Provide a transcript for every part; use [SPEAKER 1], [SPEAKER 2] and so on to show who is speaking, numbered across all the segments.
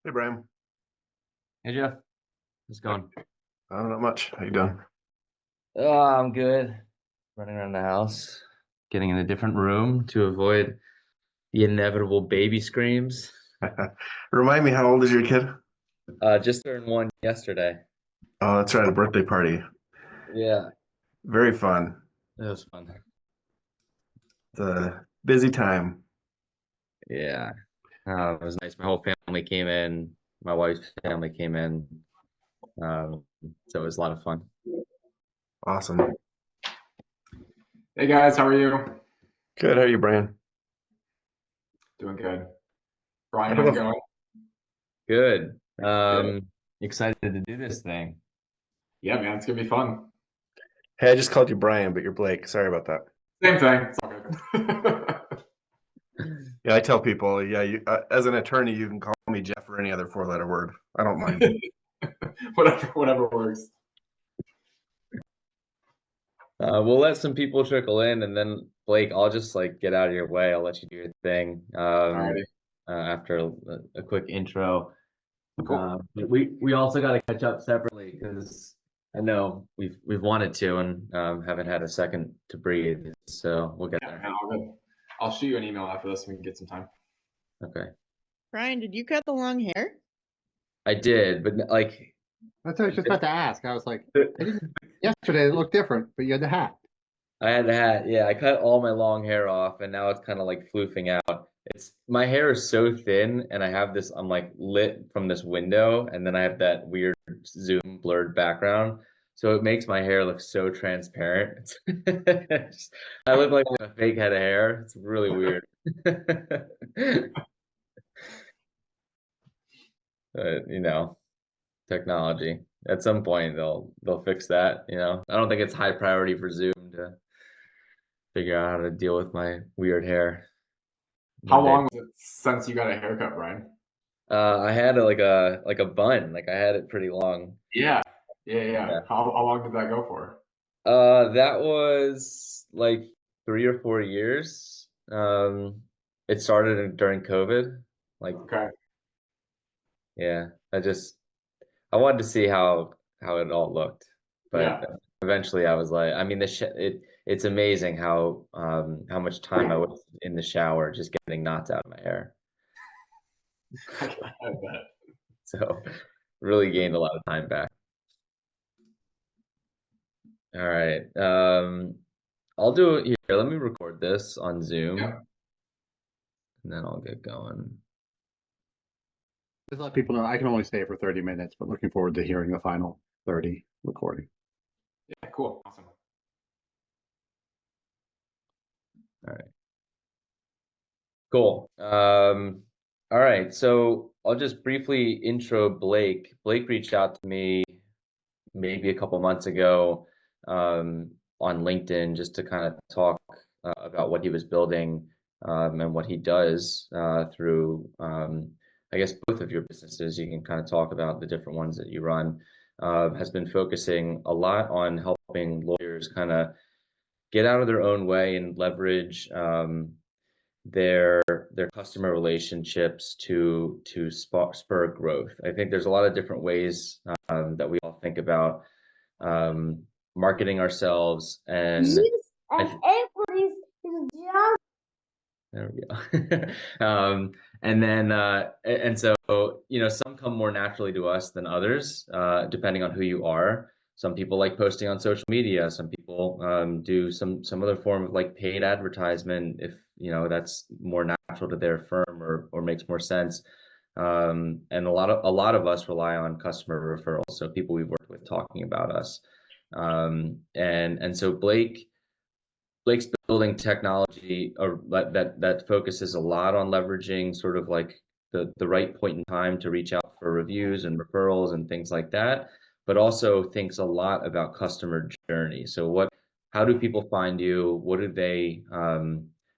[SPEAKER 1] Hey, Brian.
[SPEAKER 2] Hey Jeff, how's it going?
[SPEAKER 1] Not much. How you doing?
[SPEAKER 2] Oh, I'm good. Running around the house, getting in a different room to avoid the inevitable baby screams.
[SPEAKER 1] Remind me, how old is your kid?
[SPEAKER 2] Just turned one yesterday.
[SPEAKER 1] Oh, that's right, a birthday party.
[SPEAKER 2] Yeah,
[SPEAKER 1] Very fun.
[SPEAKER 2] it was fun.
[SPEAKER 1] It's a busy time.
[SPEAKER 2] Yeah, it was nice. My whole family came in. My wife's family came in. So it was a lot of fun.
[SPEAKER 1] Awesome.
[SPEAKER 3] Hey guys, how are you?
[SPEAKER 1] Good. How are you, Brian?
[SPEAKER 3] Doing good.
[SPEAKER 1] I
[SPEAKER 3] Brian,
[SPEAKER 1] don't
[SPEAKER 3] how's it
[SPEAKER 1] know.
[SPEAKER 3] going?
[SPEAKER 2] Good.
[SPEAKER 3] Good.
[SPEAKER 2] Excited to do this thing.
[SPEAKER 3] Yeah, man, it's gonna be fun.
[SPEAKER 1] Hey, I just called you Brian, but you're Blake. Sorry about that.
[SPEAKER 3] Same thing. It's all good.
[SPEAKER 1] Yeah, I tell people, yeah, as an attorney, you can call me Jeff or any other four-letter word. I don't mind.
[SPEAKER 3] Whatever works.
[SPEAKER 2] We'll let some people trickle in, and then Blake, I'll just like get out of your way. I'll let you do your thing.
[SPEAKER 3] Alrighty.
[SPEAKER 2] After a quick intro,
[SPEAKER 3] Cool.
[SPEAKER 2] we also got to catch up separately because I know we've wanted to and haven't had a second to breathe. So we'll get
[SPEAKER 3] Yeah,
[SPEAKER 2] there.
[SPEAKER 3] man, all good. I'll shoot you an email after this so we can get some time.
[SPEAKER 2] Okay,
[SPEAKER 4] Brian, did you cut the long hair?
[SPEAKER 2] I did, but like
[SPEAKER 5] That's what I was just about to ask. I was like, I didn't yesterday it looked different, but you had the hat.
[SPEAKER 2] I had the hat. Yeah, I cut all my long hair off, and now it's kind of like floofing out. It's my hair is so thin, and I have this. I'm like lit from this window, and then I have that weird zoom blurred background, so it makes my hair look so transparent. I look like a fake head of hair. It's really weird. You know, technology. At some point, they'll fix that. You know, I don't think it's high priority for Zoom to figure out how to deal with my weird hair.
[SPEAKER 3] How
[SPEAKER 2] One day.
[SPEAKER 3] long was it since you got a haircut, Brian?
[SPEAKER 2] I had like a bun, like I had it pretty long.
[SPEAKER 3] Yeah. Yeah.
[SPEAKER 2] Yeah.
[SPEAKER 3] How long did that go for?
[SPEAKER 2] That was like 3 or 4 years. It started during COVID. Like,
[SPEAKER 3] Okay.
[SPEAKER 2] yeah, I wanted to see how it all looked, but
[SPEAKER 3] Yeah.
[SPEAKER 2] eventually I was like, I mean, it's amazing how much time I was in the shower just getting knots out of my hair.
[SPEAKER 3] I bet.
[SPEAKER 2] So really gained a lot of time back. All right. I'll do it here. Let me record this on
[SPEAKER 3] Yeah.
[SPEAKER 2] Zoom and then I'll get going.
[SPEAKER 5] Just let people know I can only stay for 30 minutes, but looking forward to hearing the final 30 recording.
[SPEAKER 3] Yeah. Cool. Awesome.
[SPEAKER 2] All right. Cool. All right. So I'll just briefly intro Blake. Blake reached out to me maybe a couple months ago on LinkedIn just to kind of talk about what he was building and what he does through, I guess, both of your businesses. You can kind of talk about the different ones that you run. Has been focusing a lot on helping lawyers kind of get out of their own way and leverage their customer relationships to spur growth. I think there's a lot of different ways that we all think about um, marketing ourselves, and there we go. And then and so some come more naturally to us than others, depending on who you are. Some people like posting on social media. Some people do some other form of like paid advertisement if that's more natural to their firm or makes more sense. And a lot of us rely on customer referrals, so people we've worked with talking about us. And so Blake's building technology or that focuses a lot on leveraging sort of like the right point in time to reach out for reviews and referrals and things like that, but also thinks a lot about customer journey. So how do people find you?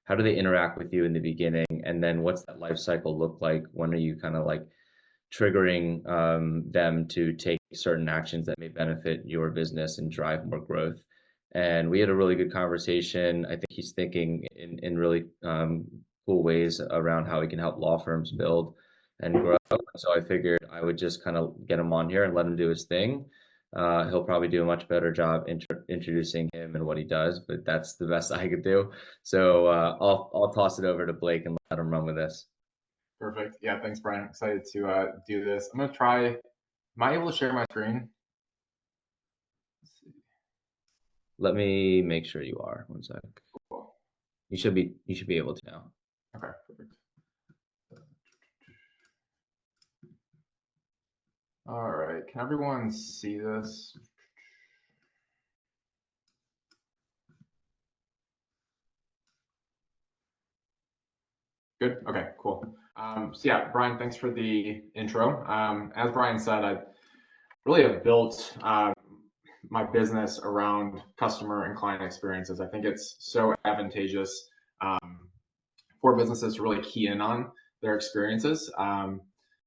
[SPEAKER 2] How do they interact with you in the beginning? And then what's that life cycle look like? When are you kind of like triggering them to take certain actions that may benefit your business and drive more growth? And we had a really good conversation. I think he's thinking in really cool ways around how he can help law firms build. and grow. So I figured I would just kind of get him on here and let him do his thing. He'll probably do a much better job introducing him and what he does, but that's the best I could do. So I'll toss it over to Blake and let him run with this.
[SPEAKER 3] Perfect. Yeah, thanks, Brian. I'm excited to do this. I'm gonna try. Am I able to share my screen? Let's see.
[SPEAKER 2] Let me make sure you are. One sec.
[SPEAKER 3] Cool.
[SPEAKER 2] You should be able to now.
[SPEAKER 3] Okay, perfect. All right, can everyone see this? Good. Okay, cool. So yeah, Brian, thanks for the intro. As Brian said, I really have built my business around customer and client experiences. I think it's so advantageous for businesses to really key in on their experiences.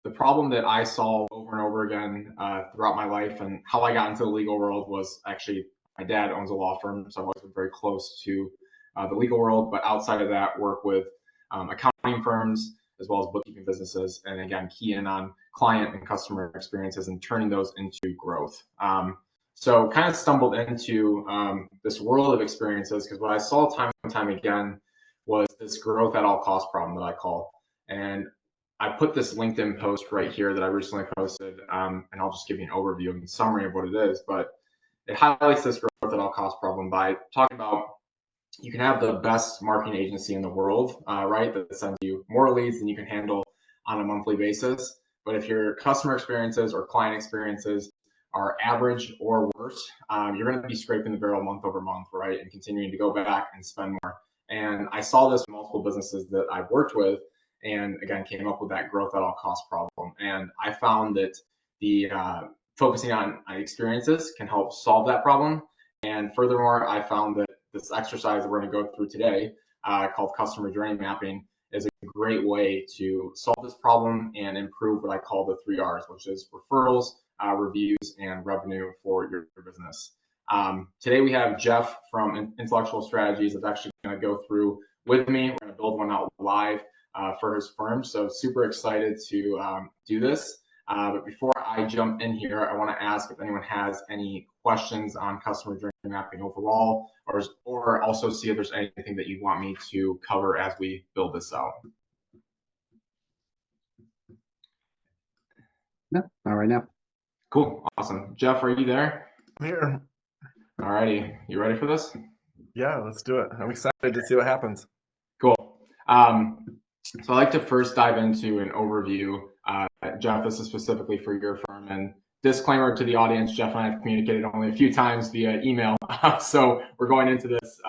[SPEAKER 3] The problem that I saw over and over again throughout my life and how I got into the legal world was actually my dad owns a law firm, so I've always been very close to the legal world. But outside of that, work with accounting firms as well as bookkeeping businesses, and again, key in on client and customer experiences and turning those into growth. So kind of stumbled into this world of experiences because what I saw time and time again was this growth at all cost problem that I call. And I put this LinkedIn post right here that I recently posted, and I'll just give you an overview and summary of what it is. But it highlights this growth at all cost problem by talking about you can have the best marketing agency in the world, right? That sends you more leads than you can handle on a monthly basis. But if your customer experiences or client experiences are average or worse, you're going to be scraping the barrel month over month, right? And continuing to go back and spend more. And I saw this in multiple businesses that I've worked with, and again, came up with that growth at all cost problem. And I found that the focusing on experiences can help solve that problem. And furthermore, I found that this exercise that we're going to go through today, called customer journey mapping, is a great way to solve this problem and improve what I call the 3 R's, which is referrals, reviews, and revenue for your business. Today we have Jeff from Intellectual Strategies that's actually going to go through with me. We're going to build one out live for his firm. So super excited to do this. But before I jump in here, I want to ask if anyone has any questions on customer journey mapping overall, or also see if there's anything that you want me to cover as we build this out.
[SPEAKER 5] No, not right now.
[SPEAKER 3] Cool, awesome. Jeff, are you there?
[SPEAKER 1] I'm here.
[SPEAKER 3] All righty, you ready for this?
[SPEAKER 1] Yeah, let's do it. I'm excited to see what happens.
[SPEAKER 3] Cool. So I'd like to first dive into an overview. Jeff, this is specifically for your firm. And disclaimer to the audience, Jeff and I have communicated only a few times via email. So we're going into this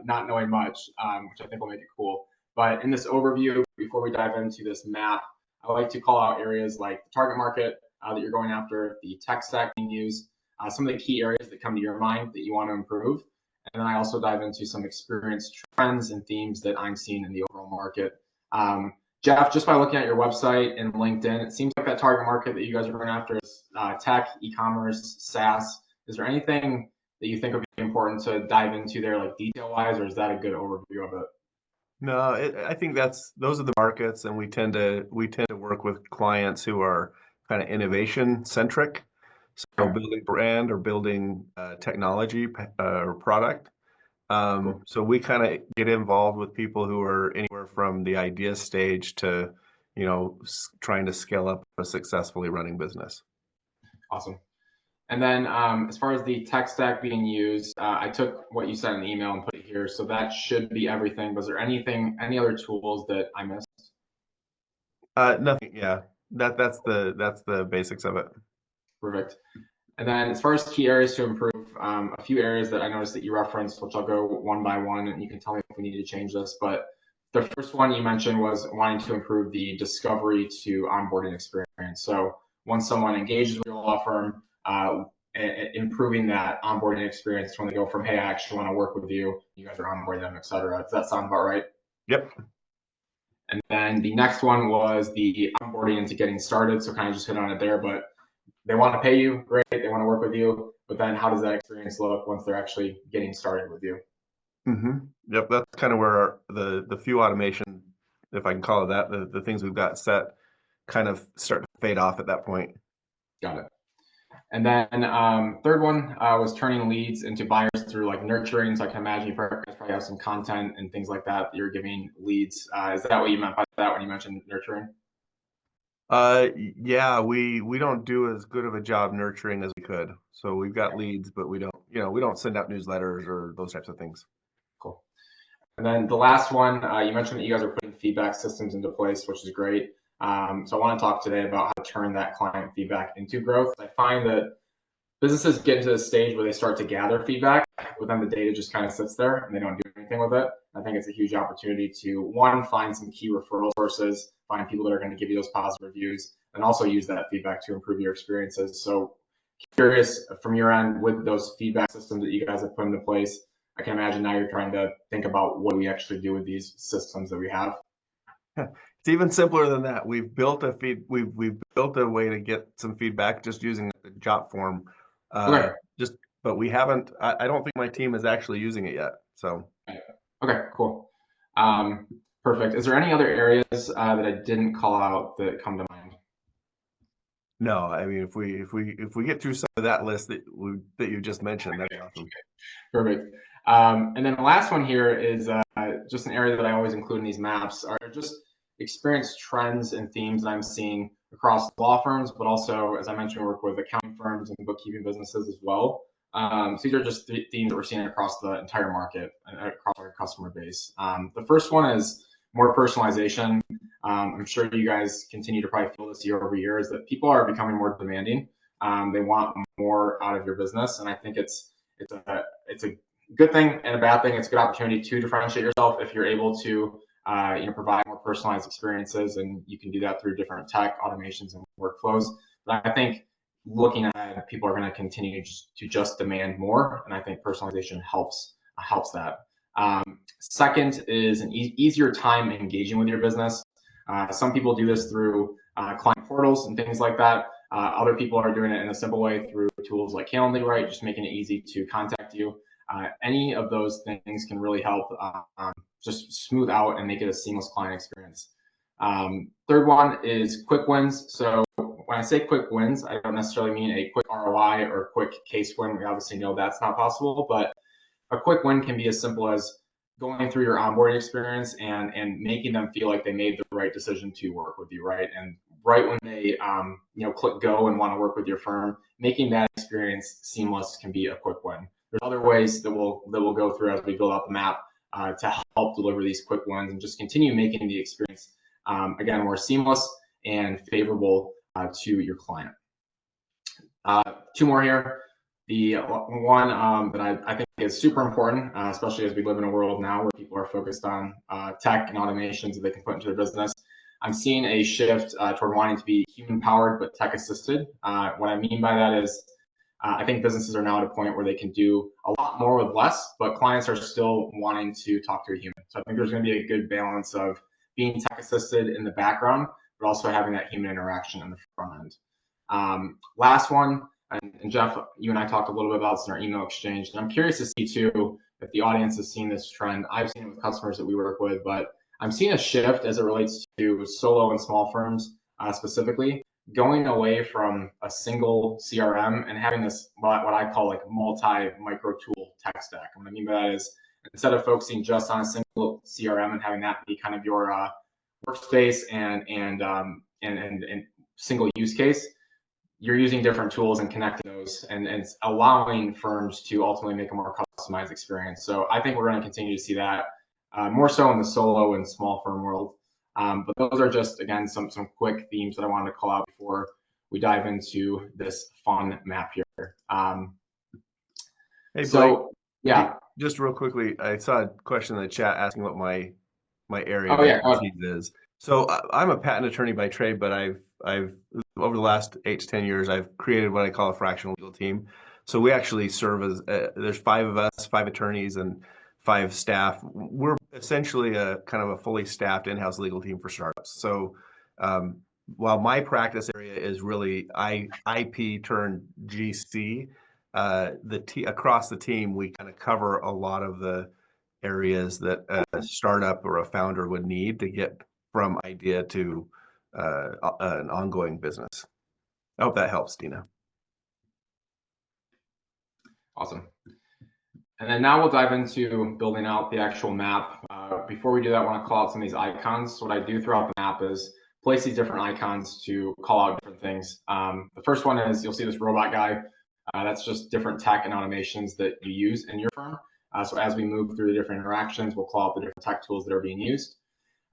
[SPEAKER 3] not knowing much, which I think will make it cool. But in this overview, before we dive into this map, I like to call out areas like the target market that you're going after, the tech stack being used, some of the key areas that come to your mind that you want to improve. And then I also dive into some experience trends and themes that I'm seeing in the overall market. Jeff, just by looking at your website and LinkedIn, it seems like that target market that you guys are going after is tech, e-commerce, SaaS. Is there anything that you think would be important to dive into there, like detail-wise, or is that a good overview of it?
[SPEAKER 1] No, I think those are the markets, and we tend to work with clients who are kind of innovation centric. So
[SPEAKER 3] Okay.
[SPEAKER 1] building brand or building technology or product.
[SPEAKER 3] Cool.
[SPEAKER 1] So we kind of get involved with people who are anywhere from the idea stage to, trying to scale up a successfully running business.
[SPEAKER 3] Awesome. And then as far as the tech stack being used, I took what you said in the email and put it here. So that should be everything. Was there any other tools that I missed?
[SPEAKER 1] Nothing. Yeah, that's the basics of it.
[SPEAKER 3] Perfect. And then as far as key areas to improve, a few areas that I noticed that you referenced, which I'll go one by one, and you can tell me if we need to change this. But the first one you mentioned was wanting to improve the discovery to onboarding experience. So once someone engages with your law firm, improving that onboarding experience when they go from, hey, I actually want to work with you, you guys are onboarding them, et cetera. Does that sound about right?
[SPEAKER 1] Yep.
[SPEAKER 3] And then the next one was the onboarding into getting started. So kind of just hit on it there, but they want to pay you, great. They want to work with you, but then how does that experience look once they're actually getting started with you?
[SPEAKER 1] Yep, that's kind of where the few automation, if I can call it that, the things we've got set kind of start to fade off at that point.
[SPEAKER 3] Got it. And then third one was turning leads into buyers through like nurturing. So I can imagine you probably have some content and things like that you're giving leads. Is that what you meant by that when you mentioned nurturing?
[SPEAKER 1] Yeah, we don't do as good of a job nurturing as we could. So we've got leads, but we don't, we don't send out newsletters or those types of things.
[SPEAKER 3] Cool. And then the last one, you mentioned that you guys are putting feedback systems into place, which is great. So I want to talk today about how to turn that client feedback into growth. I find that businesses get into the stage where they start to gather feedback, but then the data just kind of sits there and they don't do anything with it. I think it's a huge opportunity to, one, find some key referral sources, find people that are going to give you those positive reviews, and also use that feedback to improve your experiences. So curious from your end with those feedback systems that you guys have put into place. I can imagine now you're trying to think about what do we actually do with these systems that we have.
[SPEAKER 1] It's even simpler than that. We've built a way to get some feedback just using the job form.
[SPEAKER 3] Okay.
[SPEAKER 1] But we haven't. I don't think my team is actually using it yet. So
[SPEAKER 3] Okay, cool. Perfect. Is there any other areas that I didn't call out that come to mind?
[SPEAKER 1] no, I mean if we get through some of that list that you just mentioned, that'd be awesome.
[SPEAKER 3] Perfect. And then the last one here is just an area that I always include in these maps are just experience trends and themes that I'm seeing across law firms, but also, as I mentioned, we work with accounting firms and bookkeeping businesses as well. So these are just themes that we're seeing across the entire market and across our customer base. The first one is more personalization. I'm sure you guys continue to probably feel this year over year is that people are becoming more demanding. They want more out of your business, and I think it's a good thing and a bad thing. It's a good opportunity to differentiate yourself if you're able to provide more personalized experiences, and you can do that through different tech automations and workflows. But I think looking ahead, people are going to continue to just demand more, and I think personalization helps that. Second is an easier time engaging with your business. Some people do this through client portals and things like that. Other people are doing it in a simple way through tools like Calendly, right? Just making it easy to contact you. Any of those things can really help just smooth out and make it a seamless client experience. Third one is quick wins. So when I say quick wins, I don't necessarily mean a quick ROI or a quick case win. We obviously know that's not possible, but a quick win can be as simple as going through your onboarding experience and making them feel like they made the right decision to work with you, right? And right when they click go and want to work with your firm, making that experience seamless can be a quick win. There's other ways that we'll go through as we build out the map to help deliver these quick wins and just continue making the experience again more seamless and favorable to your client. Two more here. The one that I think is super important, especially as we live in a world now where people are focused on tech and automations that they can put into their business. I'm seeing a shift toward wanting to be human powered but tech assisted. What I mean by that is I think businesses are now at a point where they can do a lot more with less, but clients are still wanting to talk to a human. So I think there's going to be a good balance of being tech assisted in the background, but also having that human interaction in the front end. Last one, and Jeff, you and I talked a little bit about this in our email exchange. And I'm curious to see too if the audience has seen this trend. I've seen it with customers that we work with, but I'm seeing a shift as it relates to solo and small firms specifically, going away from a single CRM and having this what I call like multi-micro tool tech stack. And what I mean by that is instead of focusing just on a single CRM and having that be kind of your workspace and single use case, you're using different tools and connecting those and it's allowing firms to ultimately make a more customized experience. So I think we're going to continue to see that more so in the solo and small firm world. But those are just, again, some quick themes that I wanted to call out before we dive into this fun map here.
[SPEAKER 1] Hey, Blake,
[SPEAKER 3] so, yeah.
[SPEAKER 1] Just real quickly, I saw a question in the chat asking what my area of
[SPEAKER 3] Oh, yeah.
[SPEAKER 1] expertise is. So I'm a patent attorney by trade, but I've over the last 8 to 10 years, I've created what I call a fractional legal team. So we actually serve as there's 5 of us, 5 attorneys and 5 staff. We're essentially a kind of a fully staffed in-house legal team for startups. So while my practice area is really IP turned GC, across the team we kind of cover a lot of the areas that a startup or a founder would need to get from idea to an ongoing business. I hope that helps, Dina.
[SPEAKER 3] Awesome. And then now we'll dive into building out the actual map. Before we do that, I want to call out some of these icons. So what I do throughout the map is place these different icons to call out different things. The first one is you'll see this robot guy. That's just different tech and automations that you use in your firm. So as we move through the different interactions, we'll call out the different tech tools that are being used.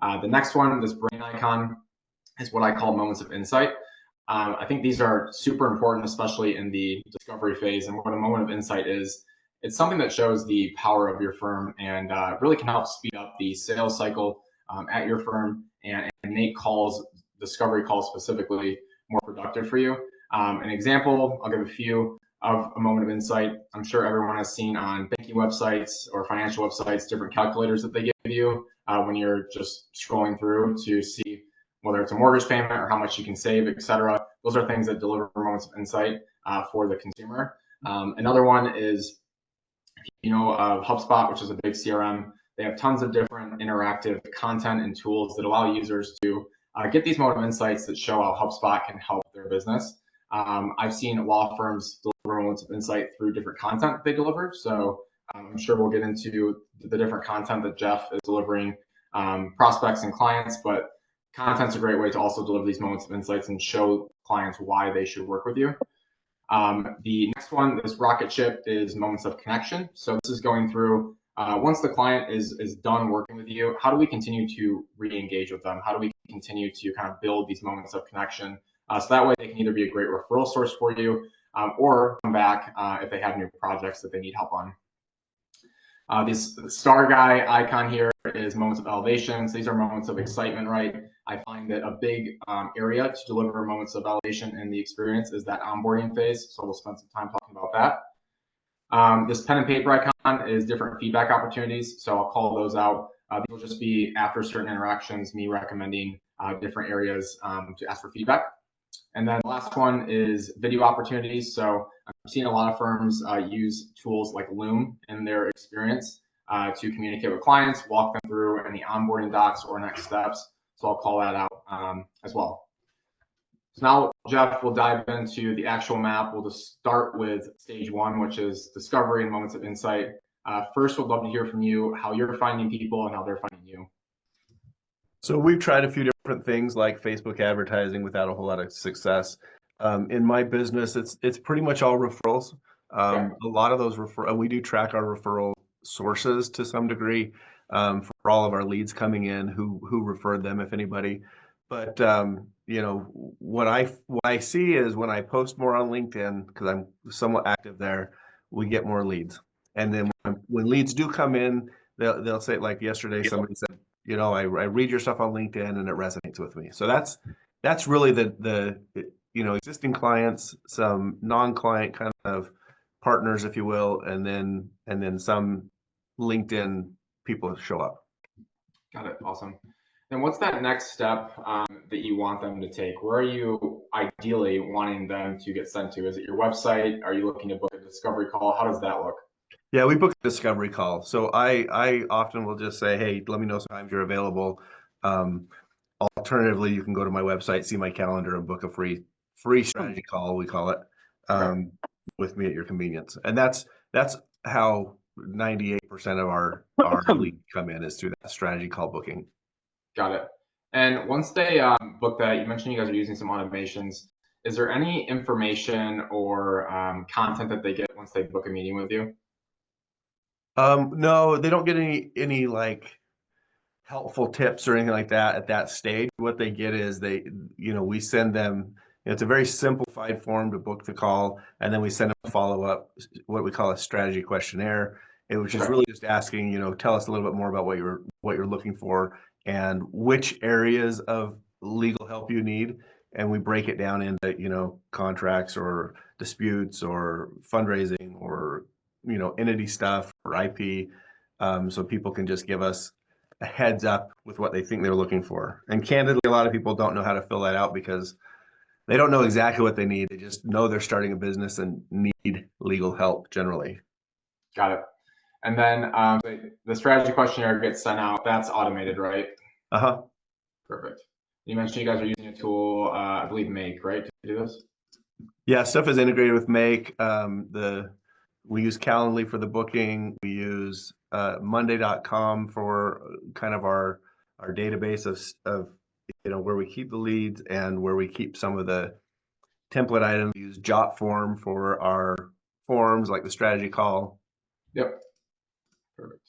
[SPEAKER 3] The next one, this brain icon, is what I call moments of insight. I think these are super important, especially in the discovery phase. And what a moment of insight is, it's something that shows the power of your firm and really can help speed up the sales cycle at your firm and make calls, discovery calls specifically, more productive for you. An example, I'll give a few of a moment of insight. I'm sure everyone has seen on banking websites or financial websites different calculators that they give you when you're just scrolling through to see whether it's a mortgage payment or how much you can save, etc. Those are things that deliver moments of insight for the consumer. Another one is, you know, HubSpot, which is a big CRM. They have tons of different interactive content and tools that allow users to get these moment of insights that show how HubSpot can help their business. I've seen law firms deliver moments of insight through different content that they deliver. So I'm sure we'll get into the different content that Jeff is delivering prospects and clients, but content's a great way to also deliver these moments of insights and show clients why they should work with you. The next one, this rocket ship, is moments of connection. So this is going through, once the client is done working with you, how do we continue to re-engage with them? How do we continue to kind of build these moments of connection? So that way they can either be a great referral source for you or come back if they have new projects that they need help on. This star guy icon here is moments of elevation. So these are moments of excitement, right? I find that a big area to deliver moments of elevation in the experience is that onboarding phase. So we'll spend some time talking about that. This pen and paper icon is different feedback opportunities. So I'll call those out. These will just be after certain interactions, me recommending different areas to ask for feedback. And then the last one is video opportunities. So I've seen a lot of firms use tools like Loom in their experience to communicate with clients, walk them through any onboarding docs or next steps. So I'll call that out as well. So now, Jeff, we'll dive into the actual map. We'll just start with stage one, which is discovery and moments of insight. First, we'd love to hear from you how you're finding people and how they're finding you.
[SPEAKER 1] So we've tried a few different things like Facebook advertising without a whole lot of success. In my business, it's pretty much all referrals. A lot of those we do track our referral sources to some degree for all of our leads coming in, who referred them, if anybody. But you know, what I see is when I post more on LinkedIn, because I'm somewhat active there, we get more leads. And then when leads do come in, they'll say, like yesterday, somebody said, you know, I read your stuff on LinkedIn and it resonates with me. So that's really the you know, existing clients, some non-client kind of partners, if you will, and then some LinkedIn people show up.
[SPEAKER 3] Got it. Awesome. And what's that next step that you want them to take? Where are you ideally wanting them to get sent to? Is it your website? Are you looking to book a discovery call? How does that look?
[SPEAKER 1] Yeah, we book a discovery call. So I often will just say, hey, let me know sometimes you're available. Alternatively, you can go to my website, see my calendar, and book a free strategy call, we call it, with me at your convenience. And that's how 98% of our leads come in, is through that strategy call booking.
[SPEAKER 3] Got it. And once they book that, you mentioned you guys are using some automations. Is there any information or content that they get once they book a meeting with you?
[SPEAKER 1] No, they don't get any like helpful tips or anything like that at that stage. What they get is we send them, it's a very simplified form to book the call, and then we send them a follow-up, what we call a strategy questionnaire, which is really just asking, tell us a little bit more about what you're looking for and which areas of legal help you need. And we break it down into, contracts or disputes or fundraising or, entity stuff or IP. So people can just give us a heads up with what they think they're looking for. And candidly, a lot of people don't know how to fill that out because they don't know exactly what they need. They just know they're starting a business and need legal help generally.
[SPEAKER 3] Got it. And then the strategy questionnaire gets sent out. That's automated, right?
[SPEAKER 1] Uh-huh.
[SPEAKER 3] Perfect. You mentioned you guys are using a tool, I believe Make, right, to do this?
[SPEAKER 1] Yeah, stuff is integrated with Make. We use Calendly for the booking. We use Monday.com for kind of our database of where we keep the leads and where we keep some of the template items. We use JotForm for our forms, like the strategy call.
[SPEAKER 3] Yep. Perfect.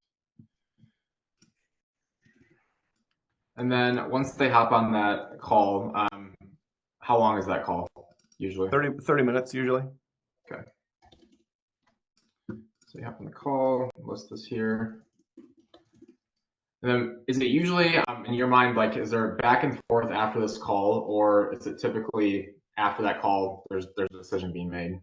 [SPEAKER 3] And then once they hop on that call, how long is that call usually?
[SPEAKER 1] 30 minutes usually.
[SPEAKER 3] Okay. So you hop on the call, list this here. And then is it usually, in your mind, like, is there back and forth after this call, or is it typically after that call, there's a decision being made?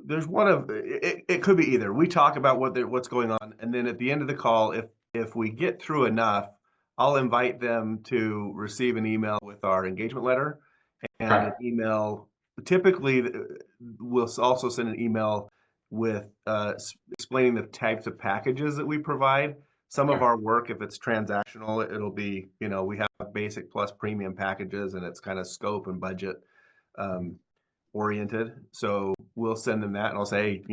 [SPEAKER 1] There's one of it. It could be either. We talk about what's going on, and then at the end of the call, if we get through enough, I'll invite them to receive an email with our engagement letter and
[SPEAKER 3] Okay.
[SPEAKER 1] an email. Typically, we'll also send an email with explaining the types of packages that we provide. Some of
[SPEAKER 3] Okay.
[SPEAKER 1] our work, if it's transactional, it'll be, we have basic plus premium packages, and it's kind of scope and budget oriented. So we'll send them that, and I'll say,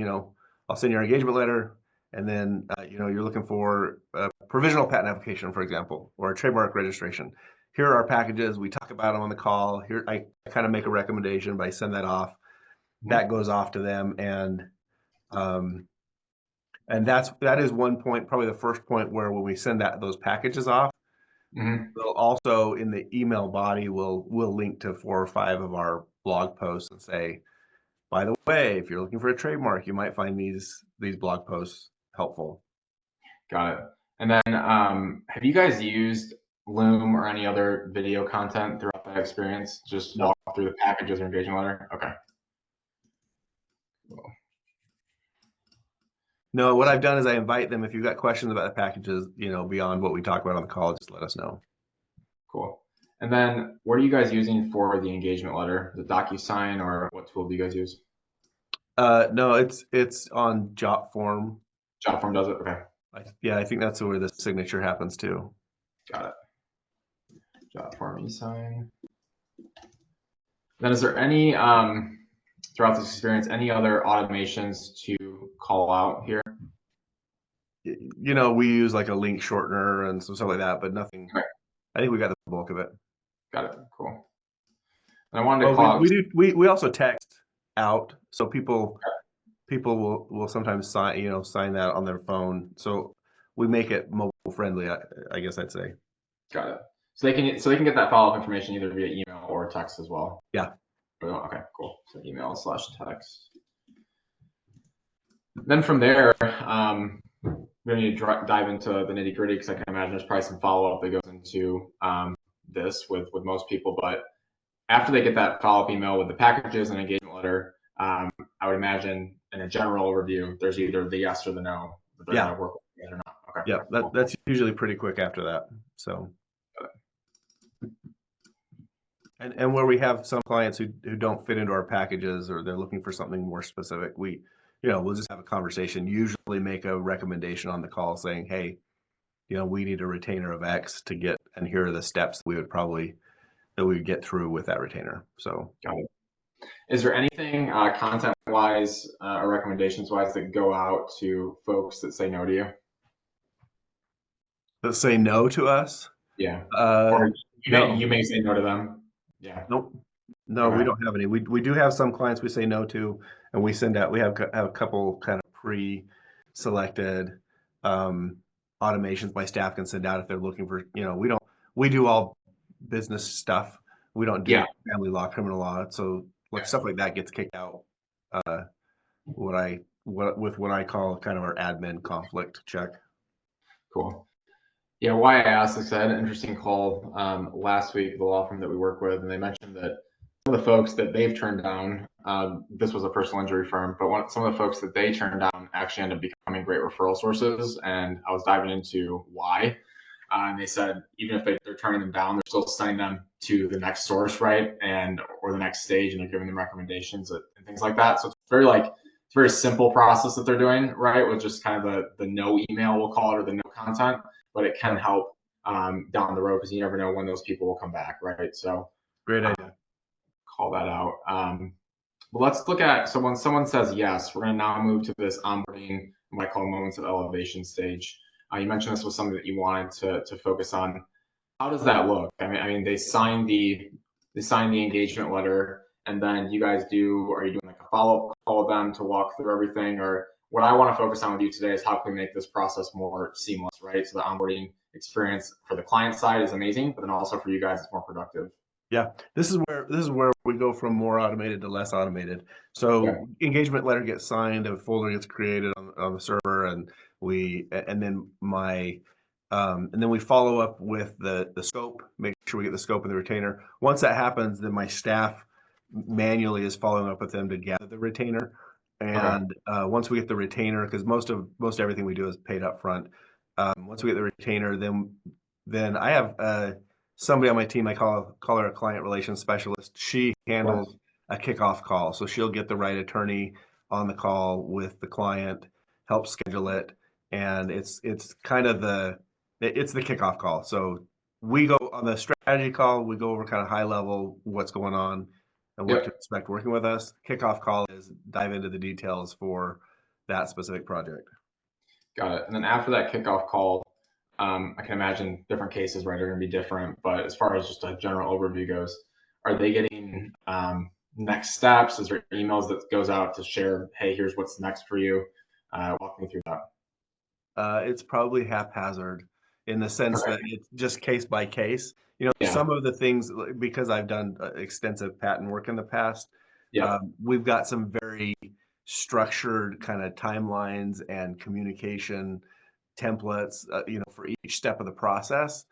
[SPEAKER 1] I'll send your engagement letter, and then, you're looking for a provisional patent application, for example, or a trademark registration. Here are our packages. We talk about them on the call. Here, I kind of make a recommendation, but I send that off. That goes off to them, and that is one point, probably the first point where when we send those packages off, we'll also in the email body we'll link to 4 or 5 of our blog posts and say, by the way, if you're looking for a trademark, you might find these blog posts helpful.
[SPEAKER 3] Got it. And then have you guys used Loom or any other video content throughout that experience? Just
[SPEAKER 1] No.
[SPEAKER 3] walk through the packages or engagement letter? Okay. Cool.
[SPEAKER 1] No, what I've done is I invite them, if you've got questions about the packages, beyond what we talk about on the call, just let us know.
[SPEAKER 3] Cool. And then what are you guys using for the engagement letter? The DocuSign, or what tool do you guys use?
[SPEAKER 1] No, it's on JotForm.
[SPEAKER 3] JotForm does it? Okay.
[SPEAKER 1] I think that's where the signature happens too.
[SPEAKER 3] Got it. JotForm eSign. Then is there any, throughout this experience, any other automations to call out here?
[SPEAKER 1] We use like a link shortener and some stuff like that, but nothing.
[SPEAKER 3] Okay.
[SPEAKER 1] I think we got the bulk of it.
[SPEAKER 3] Got it. Cool. And I wanted to call out.
[SPEAKER 1] We also text out, so people will sometimes sign that on their phone. So we make it mobile friendly, I guess I'd say.
[SPEAKER 3] Got it. So they can get that follow-up information either via email or text as well.
[SPEAKER 1] Yeah.
[SPEAKER 3] Okay, cool. So email/text. Then from there, we need to dive into the nitty-gritty, because I can imagine there's probably some follow-up that goes into this with most people. But after they get that follow-up email with the packages and engagement letter, I would imagine in a general overview, there's either the yes or the no. They're going to work with you or not. Okay.
[SPEAKER 1] Yeah,
[SPEAKER 3] cool.
[SPEAKER 1] that's usually pretty quick after that. So. And where we have some clients who don't fit into our packages, or they're looking for something more specific, we'll just have a conversation, usually make a recommendation on the call saying, hey, we need a retainer of X to get, and here are the steps we would get through with that retainer. So.
[SPEAKER 3] Got it. Is there anything content-wise or recommendations-wise that go out to folks that say no to you?
[SPEAKER 1] That say no to us?
[SPEAKER 3] Yeah.
[SPEAKER 1] Or
[SPEAKER 3] you may say no to them. Yeah.
[SPEAKER 1] Nope. No, we don't have any. We do have some clients we say no to, and we send out. We have a couple kind of pre-selected automations my staff can send out if they're looking for. We do all business stuff. We don't do family law, criminal law. So stuff like that gets kicked out. What I call kind of our admin conflict check.
[SPEAKER 3] Cool. Yeah, why I asked is I had an interesting call last week, the law firm that we work with, and they mentioned that some of the folks that they've turned down, this was a personal injury firm, but some of the folks that they turned down actually ended up becoming great referral sources. And I was diving into why. And they said even if they're turning them down, they're still sending them to the next source, right? Or the next stage, and they're giving them recommendations and things like that. So it's a very simple process that they're doing, right? With just kind of the no email, we'll call it, or the no content. But it can help down the road, because you never know when those people will come back, right? So
[SPEAKER 1] Great idea.
[SPEAKER 3] call that out. Well, let's look at, so when someone says yes, we're going to now move to this onboarding, what I call moments of elevation stage. You mentioned this was something that you wanted to focus on. How does that look? I mean, they sign the engagement letter, and then you guys are you doing like a follow-up call with them to walk through everything? Or what I want to focus on with you today is how can we make this process more seamless, right? So the onboarding experience for the client side is amazing, but then also for you guys, it's more productive.
[SPEAKER 1] Yeah, this is where we go from more automated to less automated. So
[SPEAKER 3] Okay.
[SPEAKER 1] engagement letter gets signed, a folder gets created on the server, and then we follow up with the scope, make sure we get the scope of the retainer. Once that happens, then my staff manually is following up with them to gather the retainer. And once we get the retainer, because most everything we do is paid up front. Once we get the retainer, then I have somebody on my team, I call her a client relations specialist. She handles a kickoff call. So she'll get the right attorney on the call with the client, help schedule it. And it's kind of it's the kickoff call. So we go on the strategy call, we go over kind of high level what's going on and what to expect working with us. Kickoff call is dive into the details for that specific project.
[SPEAKER 3] Got it. And then after that kickoff call, I can imagine different cases, right, are going to be different. But as far as just a general overview goes, are they getting next steps? Is there emails that goes out to share, hey, here's what's next for you? Walk me through that.
[SPEAKER 1] It's probably haphazard in the sense that it's just case by case.
[SPEAKER 3] Yeah.
[SPEAKER 1] Some of the things, because I've done extensive patent work in the past, we've got some very structured kind of timelines and communication templates, for each step of the process.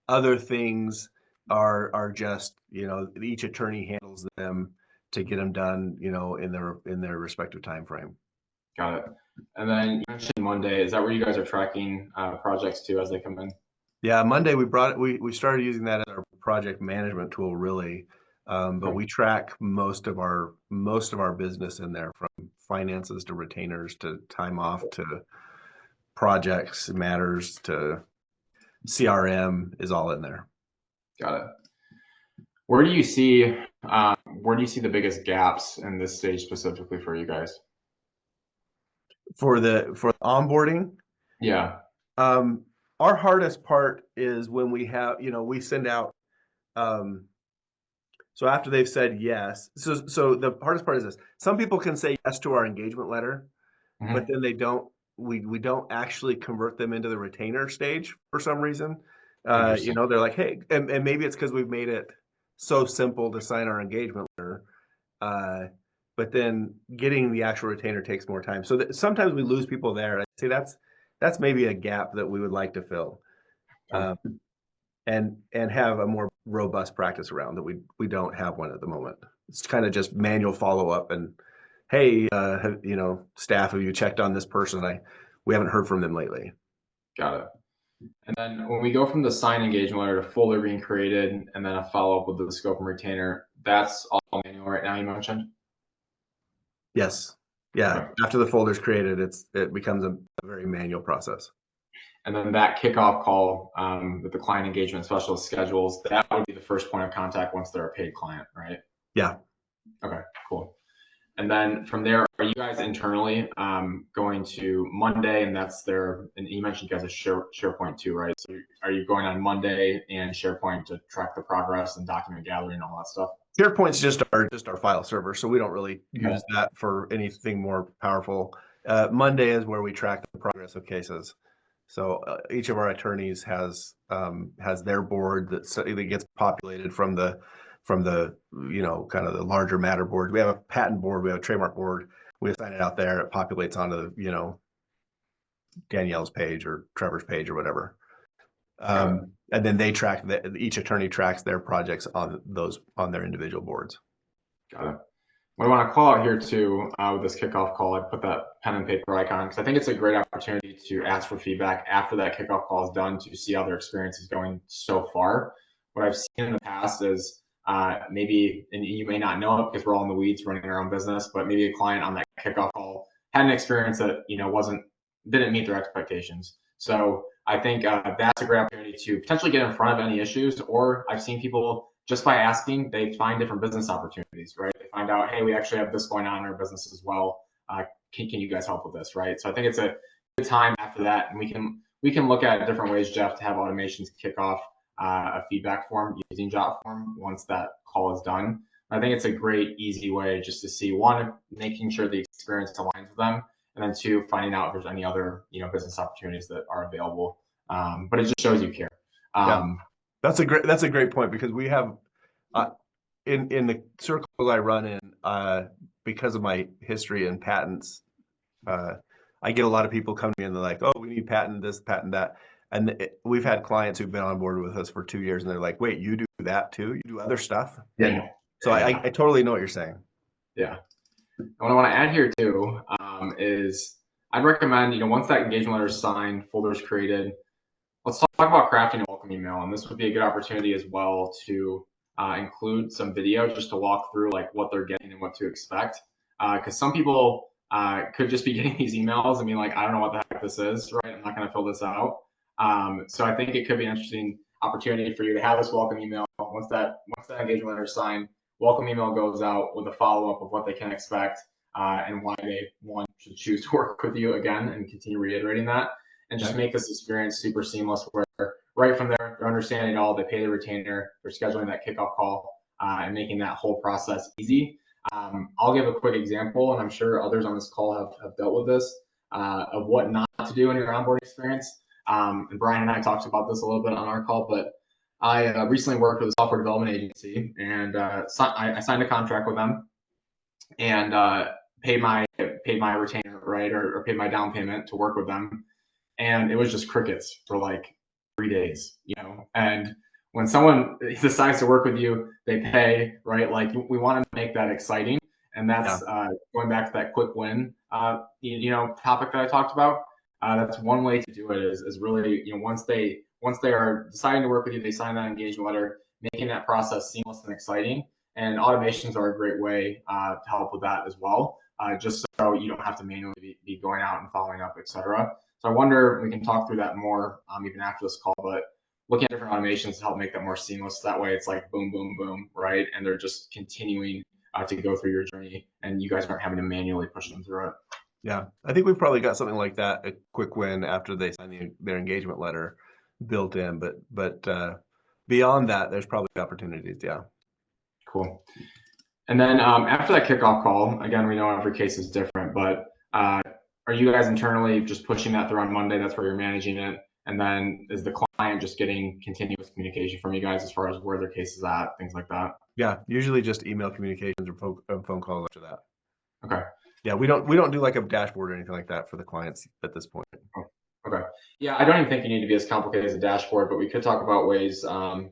[SPEAKER 1] Other things are just, each attorney handles them to get them done, in their respective time frame.
[SPEAKER 3] Got it. And then you mentioned Monday. Is that where you guys are tracking projects to as they come in?
[SPEAKER 1] Yeah, Monday we started using that as our project management tool, really. But we track most of our business in there, from finances to retainers to time off to projects matters to CRM is all in there.
[SPEAKER 3] Got it. Where do you see the biggest gaps in this stage specifically for you guys?
[SPEAKER 1] For the onboarding,
[SPEAKER 3] Yeah.
[SPEAKER 1] our hardest part is when we have, we send out, so after they've said yes, so the hardest part is this: some people can say yes to our engagement letter, but then we don't actually convert them into the retainer stage for some reason. They're like, hey, and maybe it's because we've made it so simple to sign our engagement letter. But then getting the actual retainer takes more time. So sometimes we lose people there. I'd say that's maybe a gap that we would like to fill, and have a more robust practice around that. We don't have one at the moment. It's kind of just manual follow up and, hey, staff, have you checked on this person? We haven't heard from them lately.
[SPEAKER 3] Got it. And then when we go from the signed engagement letter to folder being created and then a follow up with the scope and retainer, that's all manual right now, you mentioned?
[SPEAKER 1] Yes. Yeah. Okay. After the folder's created, it becomes a very manual process.
[SPEAKER 3] And then that kickoff call that the client engagement specialist schedules, that would be the first point of contact once they're a paid client, right?
[SPEAKER 1] Yeah.
[SPEAKER 3] Okay, cool. And then from there, are you guys internally going to Monday, and and you mentioned you guys have SharePoint too, right? So are you going on Monday and SharePoint to track the progress and document gathering and all that stuff?
[SPEAKER 1] SharePoint's just our file server, so we don't really use that for anything more powerful. Monday is where we track the progress of cases. So each of our attorneys has their board that gets populated from the kind of the larger matter board. We have a patent board, we have a trademark board. We assign it out there. It populates onto Danielle's page or Trevor's page or whatever. And then they track each attorney tracks their projects on their individual boards.
[SPEAKER 3] Got it. What I want to call out here too, with this kickoff call, I put that pen and paper icon because I think it's a great opportunity to ask for feedback after that kickoff call is done to see how their experience is going so far. What I've seen in the past is maybe, and you may not know it because we're all in the weeds running our own business, but maybe a client on that kickoff call had an experience that didn't meet their expectations. So I think that's a great opportunity to potentially get in front of any issues. Or I've seen people just by asking, they find different business opportunities, right? They find out, hey, we actually have this going on in our business as well. Can you guys help with this, right? So I think it's a good time after that, and we can look at different ways, Jeff, to have automations kick off a feedback form using JotForm once that call is done. I think it's a great, easy way just to see, one, making sure the experience aligns with them, and then two, finding out if there's any other business opportunities that are available. But it just shows you care.
[SPEAKER 1] Yeah. That's a great point, because we have in the circle I run in, because of my history in patents, I get a lot of people come to me and they're like, "Oh, we need patent this, patent that," and we've had clients who've been on board with us for 2 years, and they're like, "Wait, you do that too? You do other stuff?"
[SPEAKER 3] Yeah.
[SPEAKER 1] So I totally know what you're saying.
[SPEAKER 3] Yeah. And what I want to add here too is I'd recommend, once that engagement letter is signed, folders created, let's talk about crafting a welcome email. And this would be a good opportunity as well to include some video just to walk through like what they're getting and what to expect. Because some people could just be getting these emails and be like, I don't know what the heck this is, right? I'm not going to fill this out. So I think it could be an interesting opportunity for you to have this welcome email. Once that engagement letter is signed, welcome email goes out with a follow-up of what they can expect and why they should choose to work with you again, and continue reiterating that, and just make this experience super seamless where right from there, they're understanding it all, they pay the retainer, they're scheduling that kickoff call, and making that whole process easy. I'll give a quick example, and I'm sure others on this call have dealt with this, of what not to do in your onboarding experience. And Brian and I talked about this a little bit on our call, but I recently worked with a software development agency, and I signed a contract with them, and paid my retainer, right, or paid my down payment to work with them, and it was just crickets for like 3 days, And when someone decides to work with you, they pay, right? Like we want to make that exciting, and that's going back to that quick win, topic that I talked about. That's one way to do it is really, once they are deciding to work with you, they sign that engagement letter, making that process seamless and exciting. And automations are a great way to help with that as well, just so you don't have to manually be going out and following up, et cetera. So I wonder if we can talk through that more even after this call, but looking at different automations to help make that more seamless. That way it's like boom, boom, boom, right? And they're just continuing to go through your journey, and you guys aren't having to manually push them through it.
[SPEAKER 1] Yeah, I think we've probably got something like that, a quick win after they sign their engagement letter built in, but beyond that, there's probably opportunities. Yeah.
[SPEAKER 3] Cool. And then after that kickoff call, again, we know every case is different, but are you guys internally just pushing that through on Monday? That's where you're managing it. And then is the client just getting continuous communication from you guys as far as where their case is at, things like that?
[SPEAKER 1] Yeah, usually just email communications or phone calls after that.
[SPEAKER 3] Okay.
[SPEAKER 1] Yeah, we don't do like a dashboard or anything like that for the clients at this point.
[SPEAKER 3] Okay. Yeah, I don't even think you need to be as complicated as a dashboard, but we could talk about ways to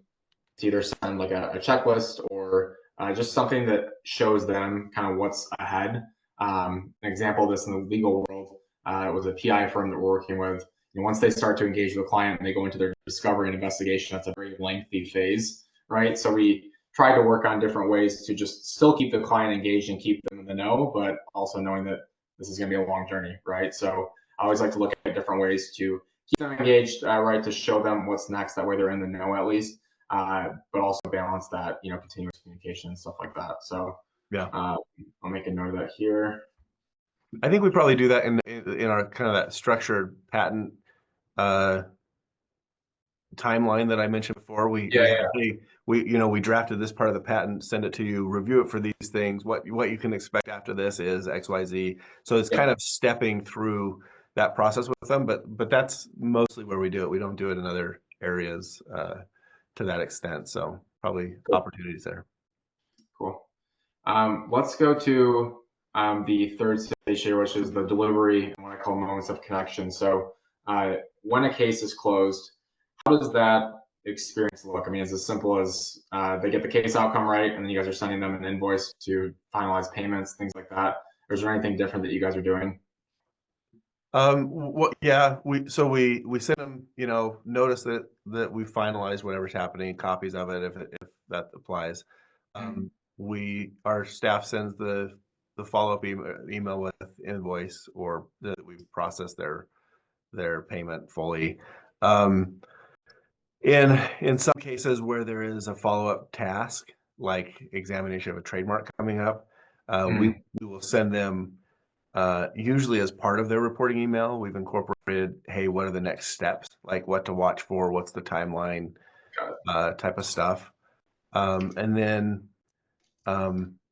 [SPEAKER 3] either send like a checklist or just something that shows them kind of what's ahead. An example of this in the legal world was a PI firm that we're working with. Once they start to engage with the client and they go into their discovery and investigation, that's a very lengthy phase, right? So we tried to work on different ways to just still keep the client engaged and keep them in the know, but also knowing that this is going to be a long journey, right? So I always like to look at different ways to keep them engaged, right? To show them what's next. That way they're in the know at least, but also balance that, continuous communication and stuff like that. So
[SPEAKER 1] yeah,
[SPEAKER 3] I'll make a note of that here.
[SPEAKER 1] I think we probably do that in our kind of that structured patent timeline that I mentioned before. We drafted this part of the patent, send it to you, review it for these things. What you can expect after this is XYZ. So it's kind of stepping through that process with them, but that's mostly where we do it. We don't do it in other areas to that extent. So probably opportunities there.
[SPEAKER 3] Cool. Let's go to the third stage here, which is the delivery and what I call moments of connection. So when a case is closed, how does that experience look? I mean, it's as simple as they get the case outcome right, and then you guys are sending them an invoice to finalize payments, things like that. Or is there anything different that you guys are doing?
[SPEAKER 1] We send them, notice that we finalized whatever's happening, copies of it if that applies. Our staff sends the follow-up email with invoice or that we process their payment fully. Um, in some cases where there is a follow-up task, like examination of a trademark coming up, we will send them usually as part of their reporting email. We've incorporated, hey, what are the next steps? Like what to watch for, what's the timeline, type of stuff. And then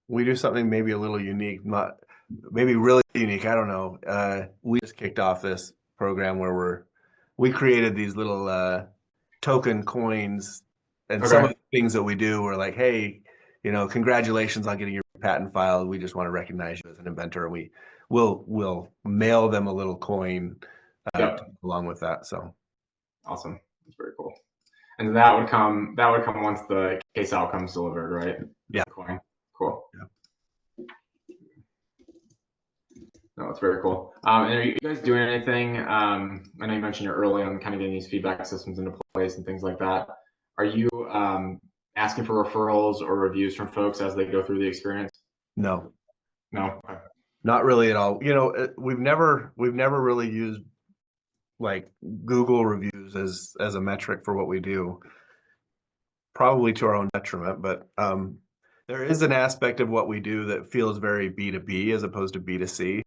[SPEAKER 1] we do something maybe a little unique, not maybe really unique. I don't know. We just kicked off this program where we created these little token coins, and some of
[SPEAKER 3] Okay.
[SPEAKER 1] the things that we do were like, hey, congratulations on getting your patent filed. We just want to recognize you as an inventor, and we'll mail them a little coin
[SPEAKER 3] Yep.
[SPEAKER 1] along with that. So
[SPEAKER 3] Awesome. That's very cool. And that would come once the case outcome's delivered, right?
[SPEAKER 1] Yeah.
[SPEAKER 3] The coin. Cool.
[SPEAKER 1] Yeah.
[SPEAKER 3] No, it's very cool. And are you guys doing anything? I know you mentioned you're early on kind of getting these feedback systems into place and things like that. Are you asking for referrals or reviews from folks as they go through the experience?
[SPEAKER 1] No,
[SPEAKER 3] No. Okay.
[SPEAKER 1] not really at all. We've never really used like Google reviews as a metric for what we do, probably to our own detriment, but there is an aspect of what we do that feels very B2B as opposed to B2C.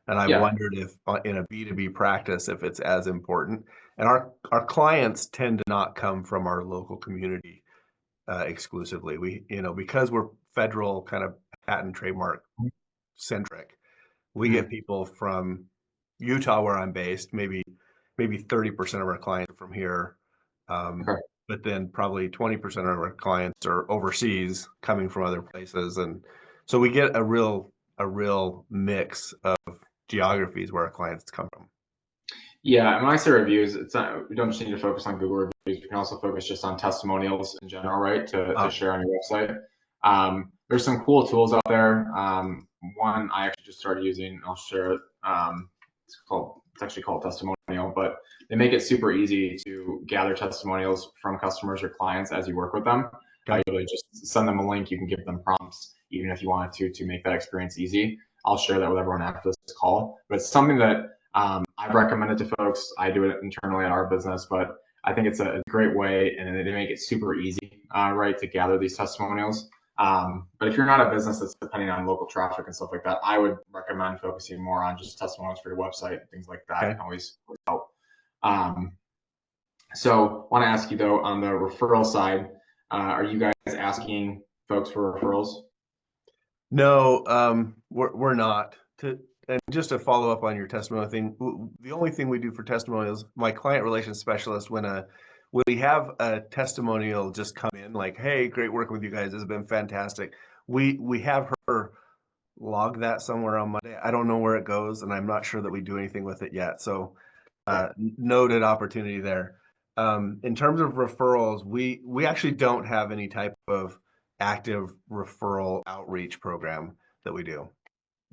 [SPEAKER 1] And I
[SPEAKER 3] Yeah.
[SPEAKER 1] wondered if in a B2B practice, if it's as important. And our clients tend to not come from our local community exclusively. Because we're federal kind of patent trademark centric, we get people from Utah, where I'm based. Maybe 30% of our clients are from here.
[SPEAKER 3] Okay.
[SPEAKER 1] But then probably 20% of our clients are overseas, coming from other places. And so we get a real mix of geographies where our clients come from.
[SPEAKER 3] Yeah, and when I say reviews, it's not, we don't just need to focus on Google reviews. We can also focus just on testimonials in general, right? To share on your website. There's some cool tools out there. One I actually just started using. I'll share it. It's actually called Testimonial, but they make it super easy to gather testimonials from customers or clients as you work with them.
[SPEAKER 1] Okay.
[SPEAKER 3] You really just send them a link. You can give them prompts, even if you wanted to make that experience easy. I'll share that with everyone after this call. But it's something that I've recommended to folks. I do it internally at our business, but I think it's a great way, and they make it super easy, right, to gather these testimonials. But if you're not a business that's depending on local traffic and stuff like that, I would recommend focusing more on just testimonials for your website and things like that.
[SPEAKER 1] Okay.
[SPEAKER 3] Can always help. So want to ask you though, on the referral side, are you guys asking folks for referrals?
[SPEAKER 1] No, we're not. And just to follow up on your testimonial thing, the only thing we do for testimonials, my client relations specialist, when we have a testimonial just come in, like, hey, great working with you guys, this has been fantastic. We have her log that somewhere on Monday. I don't know where it goes, and I'm not sure that we do anything with it yet. So noted opportunity there. In terms of referrals, we actually don't have any type of active referral outreach program that we do.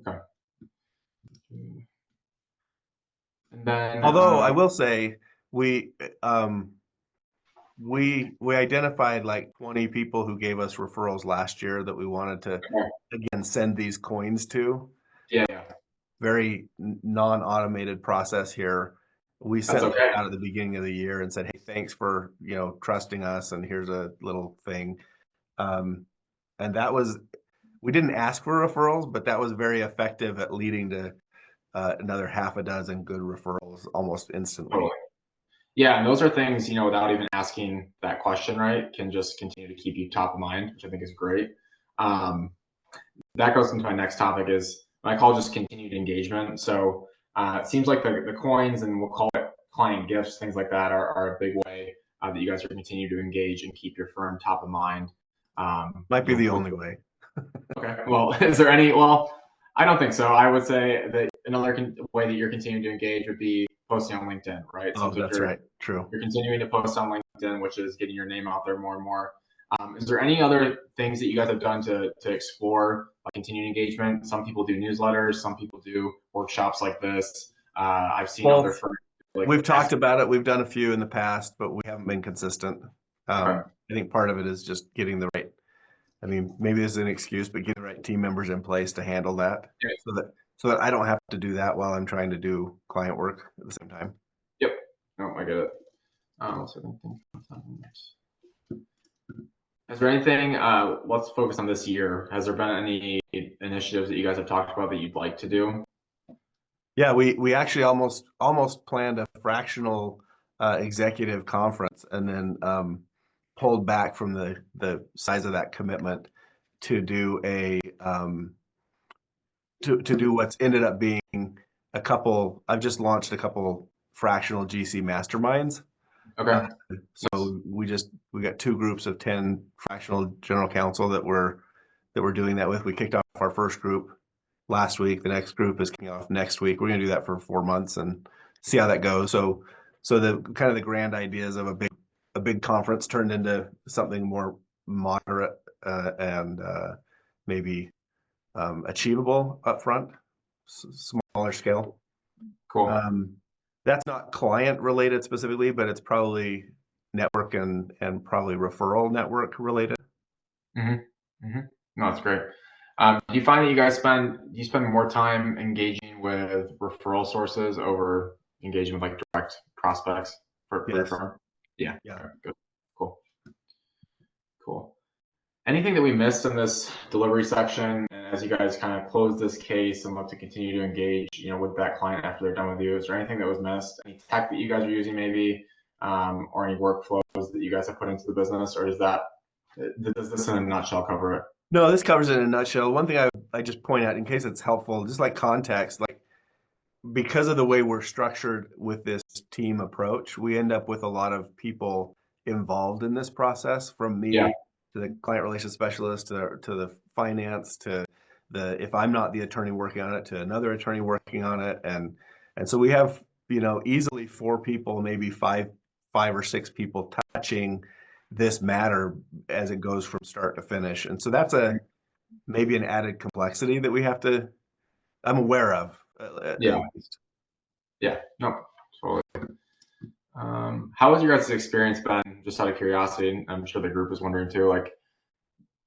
[SPEAKER 3] Okay. And then,
[SPEAKER 1] Although I will say we um, we identified like 20 people who gave us referrals last year that we wanted to again send these coins to.
[SPEAKER 3] yeah,
[SPEAKER 1] Very non-automated process here. We
[SPEAKER 3] that's
[SPEAKER 1] sent
[SPEAKER 3] okay.
[SPEAKER 1] out at the beginning of the year and said, hey, thanks for trusting us, and here's a little thing. And we didn't ask for referrals, but that was very effective at leading to another half a dozen good referrals almost instantly.
[SPEAKER 3] Totally. Yeah, and those are things, without even asking that question, right, can just continue to keep you top of mind, which I think is great. That goes into my next topic is what I call just continued engagement. So it seems like the coins, and we'll call it client gifts, things like that are a big way that you guys are continue to engage and keep your firm top of mind.
[SPEAKER 1] Might be the only way.
[SPEAKER 3] Okay. Well, is there any? Well, I don't think so. I would say that another way that you're continuing to engage would be posting on LinkedIn, right?
[SPEAKER 1] Oh, that's right. True.
[SPEAKER 3] You're continuing to post on LinkedIn, which is getting your name out there more and more. Is there any other things that you guys have done to explore continued engagement? Some people do newsletters. Some people do workshops like this. I've seen other firms.
[SPEAKER 1] We've talked about it. We've done a few in the past, but we haven't been consistent. I think part of it is just getting the right. I mean, maybe this is an excuse, but getting the right team members in place to handle that, so that I don't have to do that while I'm trying to do client work at the same time.
[SPEAKER 3] Yep. No, I get it. So is there anything, let's focus on this year. Has there been any initiatives that you guys have talked about that you'd like to do?
[SPEAKER 1] Yeah, we actually almost planned a fractional executive conference and then pulled back from the size of that commitment to do a to do what's ended up being a couple. I've just launched a couple fractional GC masterminds.
[SPEAKER 3] Okay.
[SPEAKER 1] So we got two groups of 10 fractional general counsel that we're doing that with. We kicked off our first group last week. The next group is kicking off next week. We're going to do that for 4 months and see how that goes. So the kind of the grand ideas of a big conference turned into something more moderate and maybe achievable upfront, smaller scale.
[SPEAKER 3] Cool.
[SPEAKER 1] That's not client related specifically, but it's probably network and probably referral network related.
[SPEAKER 3] No, that's great. Do you find that you spend more time engaging with referral sources over engaging with like direct prospects for your
[SPEAKER 1] Yes.
[SPEAKER 3] firm? Yeah.
[SPEAKER 1] Yeah.
[SPEAKER 3] Okay, good. Cool. Anything that we missed in this delivery section, and as you guys kind of close this case and look to continue to engage, with that client after they're done with you, is there anything that was missed? Any tech that you guys are using maybe, or any workflows that you guys have put into the business, or does this in a nutshell cover it?
[SPEAKER 1] No, this covers it in a nutshell. One thing I just point out in case it's helpful, just like context, like because of the way we're structured with this team approach, we end up with a lot of people involved in this process, from me
[SPEAKER 3] Yeah.
[SPEAKER 1] to the client relations specialist to the finance to if I'm not the attorney working on it, to another attorney working on it, and so we have easily 4 people, maybe five or six people touching this matter as it goes from start to finish, and so that's maybe an added complexity that I'm aware of at
[SPEAKER 3] Yeah.
[SPEAKER 1] least.
[SPEAKER 3] Yeah. No, totally. How has your guys' experience been, just out of curiosity, and I'm sure the group is wondering too, like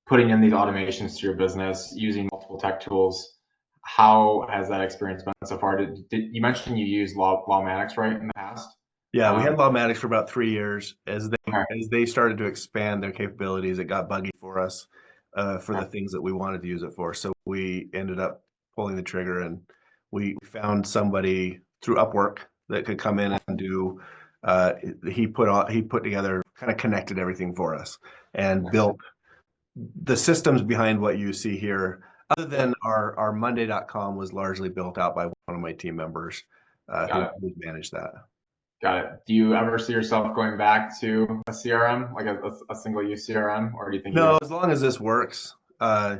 [SPEAKER 3] putting in these automations to your business, using multiple tech tools? How has that experience been so far? Did you mentioned you used Lawmatics, right, in the past?
[SPEAKER 1] Yeah, we had Lawmatics for about 3 years.
[SPEAKER 3] Okay.
[SPEAKER 1] As they started to expand their capabilities, it got buggy for us for the things that we wanted to use it for. So we ended up pulling the trigger, and we found somebody through Upwork that could come in and do. He put together, kind of connected everything for us, and built the systems behind what you see here. Other than our Monday.com was largely built out by one of my team members who managed that.
[SPEAKER 3] Got it. Do you ever see yourself going back to a CRM, like a single use CRM, or do you think you
[SPEAKER 1] No,
[SPEAKER 3] guys?
[SPEAKER 1] as long as this works.
[SPEAKER 3] Yeah.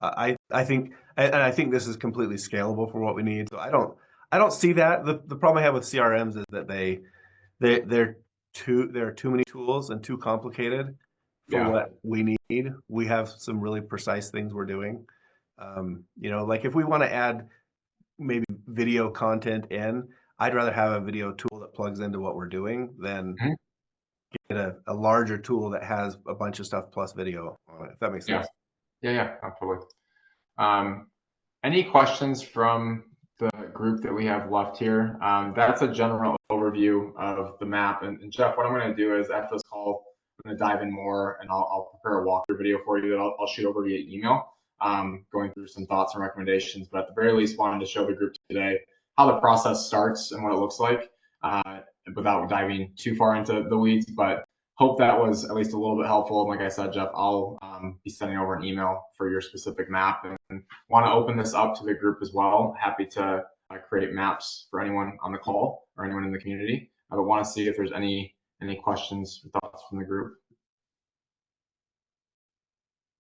[SPEAKER 1] I think, and I think this is completely scalable for what we need. So I don't see that. The problem I have with CRMs is that there are too many tools and too complicated for
[SPEAKER 3] Yeah.
[SPEAKER 1] what we need. We have some really precise things we're doing. Like if we want to add maybe video content in, I'd rather have a video tool that plugs into what we're doing than
[SPEAKER 3] Mhm.
[SPEAKER 1] get a larger tool that has a bunch of stuff plus video on it, if that makes sense.
[SPEAKER 3] Yeah, absolutely. Any questions from the group that we have left here? That's a general overview of the map. And Jeff, what I'm going to do is after this call, I'm going to dive in more, and I'll prepare a walkthrough video for you that I'll shoot over via email, going through some thoughts and recommendations. But at the very least, wanted to show the group today how the process starts and what it looks like, without diving too far into the weeds. But hope that was at least a little bit helpful. And like I said, Jeff, I'll be sending over an email for your specific map, and want to open this up to the group as well. Happy to create maps for anyone on the call or anyone in the community. I would want to see if there's any questions or thoughts from the group.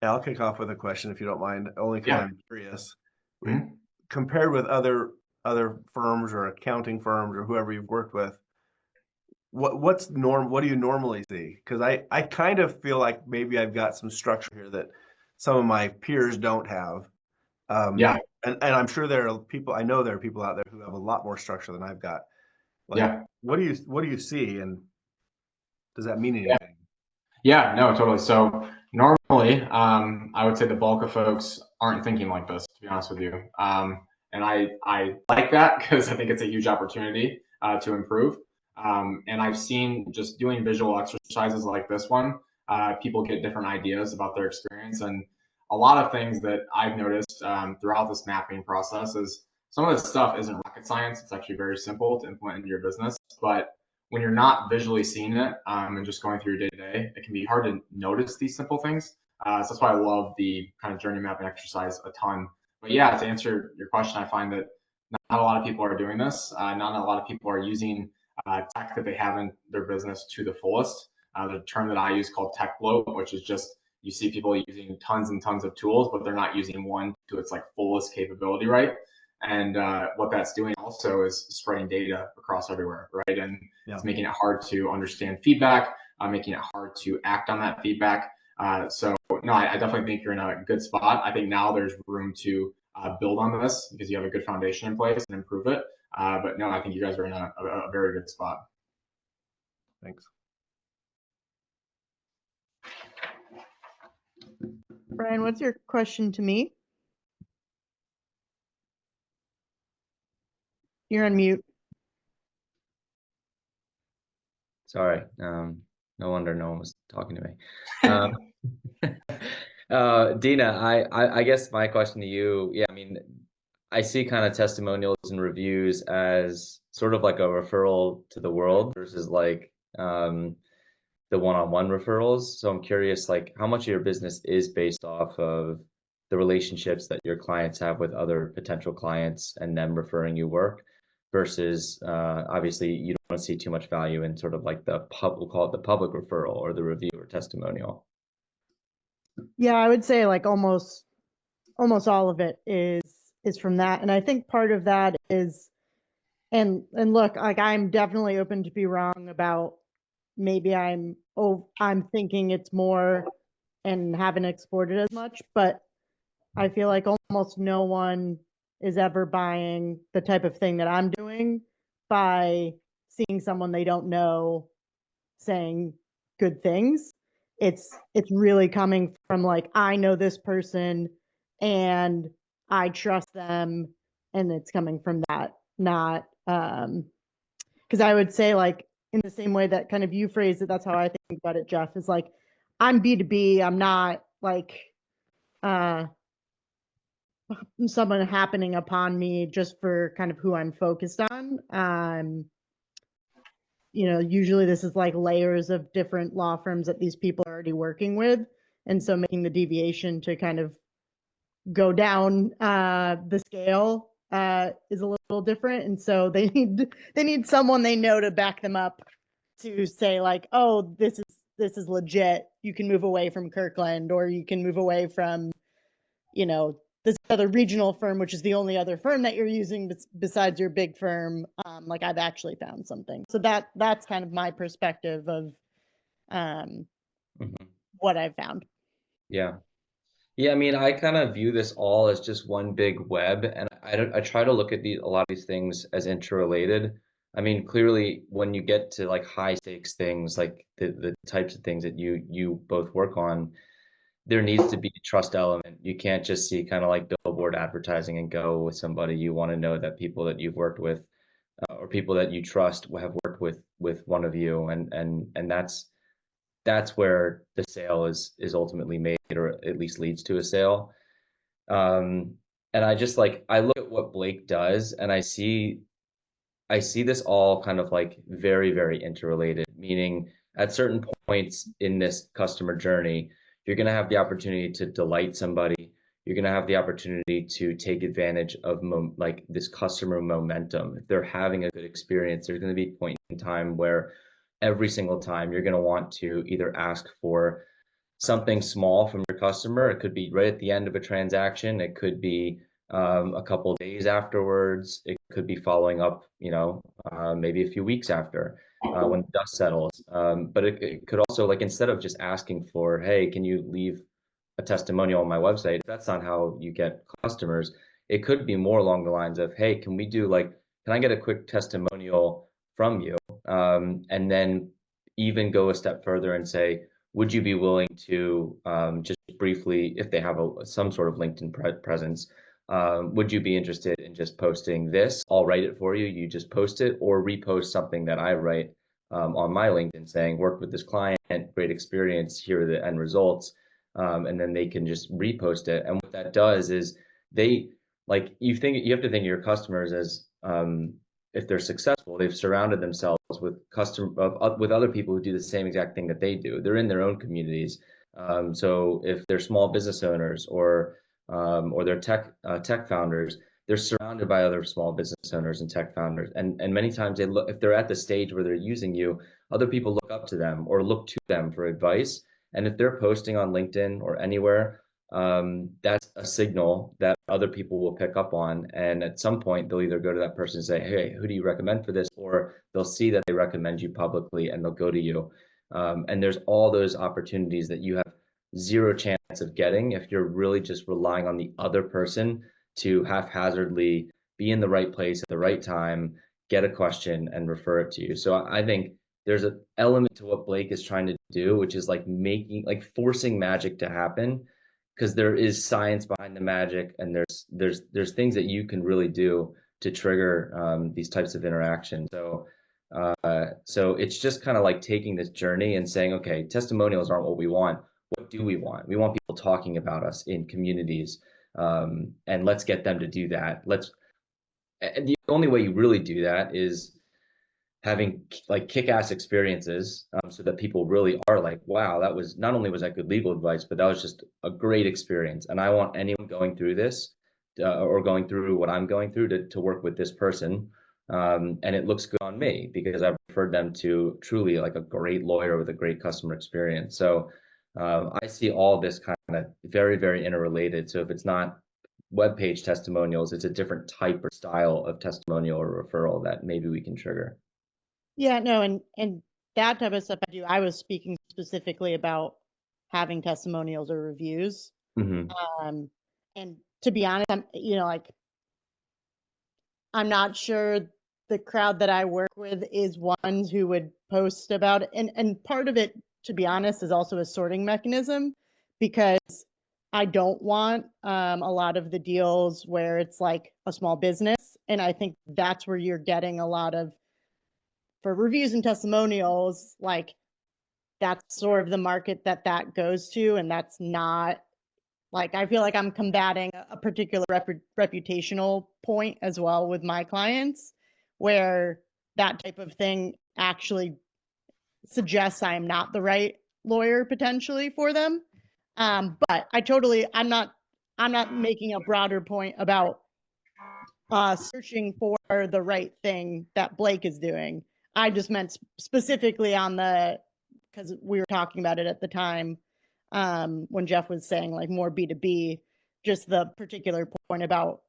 [SPEAKER 1] Yeah, I'll kick off with a question if you don't mind, only because I'm curious.
[SPEAKER 3] Mhm.
[SPEAKER 1] Compared with other firms or accounting firms or whoever you've worked with, what do you normally see? Because I kind of feel like maybe I've got some structure here that some of my peers don't have.
[SPEAKER 3] Yeah,
[SPEAKER 1] And I'm sure I know there are people out there who have a lot more structure than I've got. Like,
[SPEAKER 3] yeah.
[SPEAKER 1] what do you see, and does that mean anything?
[SPEAKER 3] Yeah, no, totally. So normally, I would say the bulk of folks aren't thinking like this, to be honest with you. And I like that because I think it's a huge opportunity to improve. And I've seen just doing visual exercises like this one, people get different ideas about their experience. And a lot of things that I've noticed throughout this mapping process is some of this stuff isn't rocket science. It's actually very simple to implement into your business. But when you're not visually seeing it and just going through your day to day, it can be hard to notice these simple things. So that's why I love the kind of journey mapping exercise a ton. But yeah, to answer your question, I find that not a lot of people are doing this. Not a lot of people are using tech that they have in their business to the fullest. The term that I use called tech bloat, which is just you see people using tons and tons of tools, but they're not using one to its like fullest capability, right? And what that's doing also is spreading data across everywhere, right? And it's making it hard to understand feedback, making it hard to act on that feedback. So no, I definitely think you're in a good spot. I think now there's room to build on this because you have a good foundation in place and improve it. But no, I think you guys are in a very good spot.
[SPEAKER 1] Thanks.
[SPEAKER 4] Brian, what's your question to me? You're on mute.
[SPEAKER 2] Sorry. No wonder no one was talking to me. Dina, I guess my question to you, yeah, I mean, I see kind of testimonials and reviews as sort of like a referral to the world versus like the one-on-one referrals. So I'm curious, like, how much of your business is based off of the relationships that your clients have with other potential clients and them referring you work versus obviously you don't see too much value in sort of like we'll call it the public referral or the review or testimonial.
[SPEAKER 4] Yeah, I would say like almost all of it is from that. And I think part of that is and look, like I'm definitely open to be wrong about maybe I'm thinking it's more and haven't explored it as much, but I feel like almost no one is ever buying the type of thing that I'm doing by seeing someone they don't know saying good things. It's really coming from like I know this person and I trust them, and it's coming from that, not because I would say like in the same way that kind of you phrased it, that's how I think about it, Jeff, is like I'm B2B, I'm not like uh someone happening upon me just for kind of who I'm focused on. Usually this is like layers of different law firms that these people are already working with. And so making the deviation to kind of go down the scale is a little different. And so they need someone they know to back them up to say like, oh, this is legit. You can move away from Kirkland, or you can move away from, this other regional firm, which is the only other firm that you're using besides your big firm. Like I've actually found something. So that's kind of my perspective of what I've found.
[SPEAKER 2] Yeah. Yeah, I mean, I kind of view this all as just one big web, and I try to look at a lot of these things as interrelated. I mean, clearly, when you get to like high stakes things, like the types of things that you both work on, there needs to be a trust element. You can't just see kind of like billboard advertising and go with somebody. You want to know that people that you've worked with or people that you trust have worked with one of you, and that's where the sale is ultimately made, or at least leads to a sale. Um, and I look at what Blake does, and I see this all kind of like very, very interrelated, meaning at certain points in this customer journey, you're going to have the opportunity to delight somebody. You're going to have the opportunity to take advantage of like this customer momentum. If they're having a good experience, there's going to be a point in time where every single time you're going to want to either ask for something small from your customer. It could be right at the end of a transaction. It could be a couple of days afterwards. It could be following up, maybe a few weeks after when the dust settles. But it could also, like, instead of just asking for, hey, can you leave a testimonial on my website? If that's not how you get customers, it could be more along the lines of, hey, can I get a quick testimonial from you? And then even go a step further and say, would you be willing to just briefly, if they have some sort of LinkedIn presence, would you be interested in just posting this? I'll write it for you. You just post it, or repost something that I write on my LinkedIn saying, worked with this client, great experience, here are the end results. And then they can just repost it. And what that does is they like you have to think of your customers as if they're successful, they've surrounded themselves with with other people who do the same exact thing that they do. They're in their own communities. So if they're small business owners or they're tech founders, they're surrounded by other small business owners and tech founders. And many times they look, if they're at the stage where they're using you, other people look up to them or look to them for advice. And if they're posting on LinkedIn or anywhere, that's a signal that other people will pick up on. And at some point, they'll either go to that person and say, hey, who do you recommend for this? Or they'll see that they recommend you publicly and they'll go to you. And there's all those opportunities that you have zero chance of getting if you're really just relying on the other person to haphazardly be in the right place at the right time, get a question, and refer it to you. So I think there's an element to what Blake is trying to do, which is like forcing magic to happen, because there is science behind the magic, and there's things that you can really do to trigger these types of interactions. So it's just kind of like taking this journey and saying, okay, testimonials aren't what we want. What do we want? We want people talking about us in communities, and let's get them to do that. And the only way you really do that is having like kick-ass experiences, so that people really are like, wow, that was not only was that good legal advice, but that was just a great experience. And I want anyone going through this or going through what I'm going through to work with this person. And it looks good on me because I've referred them to truly like a great lawyer with a great customer experience. So I see all this kind of very, very interrelated. So if it's not web page testimonials, it's a different type or style of testimonial or referral that maybe we can trigger.
[SPEAKER 4] Yeah, no, and that type of stuff I do. I was speaking specifically about having testimonials or reviews.
[SPEAKER 2] Mm-hmm.
[SPEAKER 4] And to be honest, like I'm not sure the crowd that I work with is ones who would post about it. And part of it, to be honest, is also a sorting mechanism, because I don't want a lot of the deals where it's like a small business. And I think that's where you're getting a lot of, for reviews and testimonials, like that's sort of the market that goes to. And that's not like, I feel like I'm combating a particular reputational point as well with my clients, where that type of thing actually suggests I am not the right lawyer potentially for them. But I'm not making a broader point about searching for the right thing that Blake is doing. I just meant specifically on because we were talking about it at the time, when Jeff was saying like more B2B, just the particular point about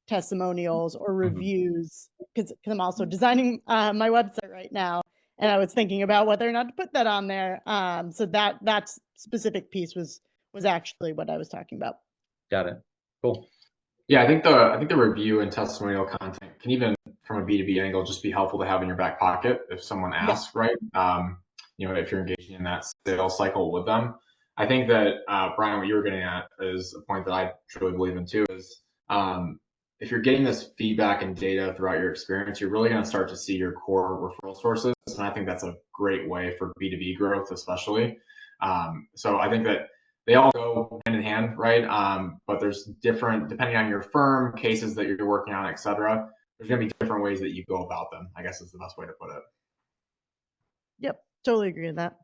[SPEAKER 4] testimonials or reviews, because I'm also designing my website right now, and I was thinking about whether or not to put that on there. So that specific piece was actually what I was talking about.
[SPEAKER 2] Got it. Cool.
[SPEAKER 3] Yeah, I think the review and testimonial content can, even from a B2B angle, just be helpful to have in your back pocket if someone asks, right? If you're engaging in that sales cycle with them. I think that Brian, what you were getting at is a point that I truly believe in too. Is if you're getting this feedback and data throughout your experience, you're really going to start to see your core referral sources, and I think that's a great way for B2B growth, especially. So I think that they all go hand in hand, right? But there's different, depending on your firm, cases that you're working on, et cetera. There's going to be different ways that you go about them, I guess is the best way to put it.
[SPEAKER 4] Yep, totally agree with that.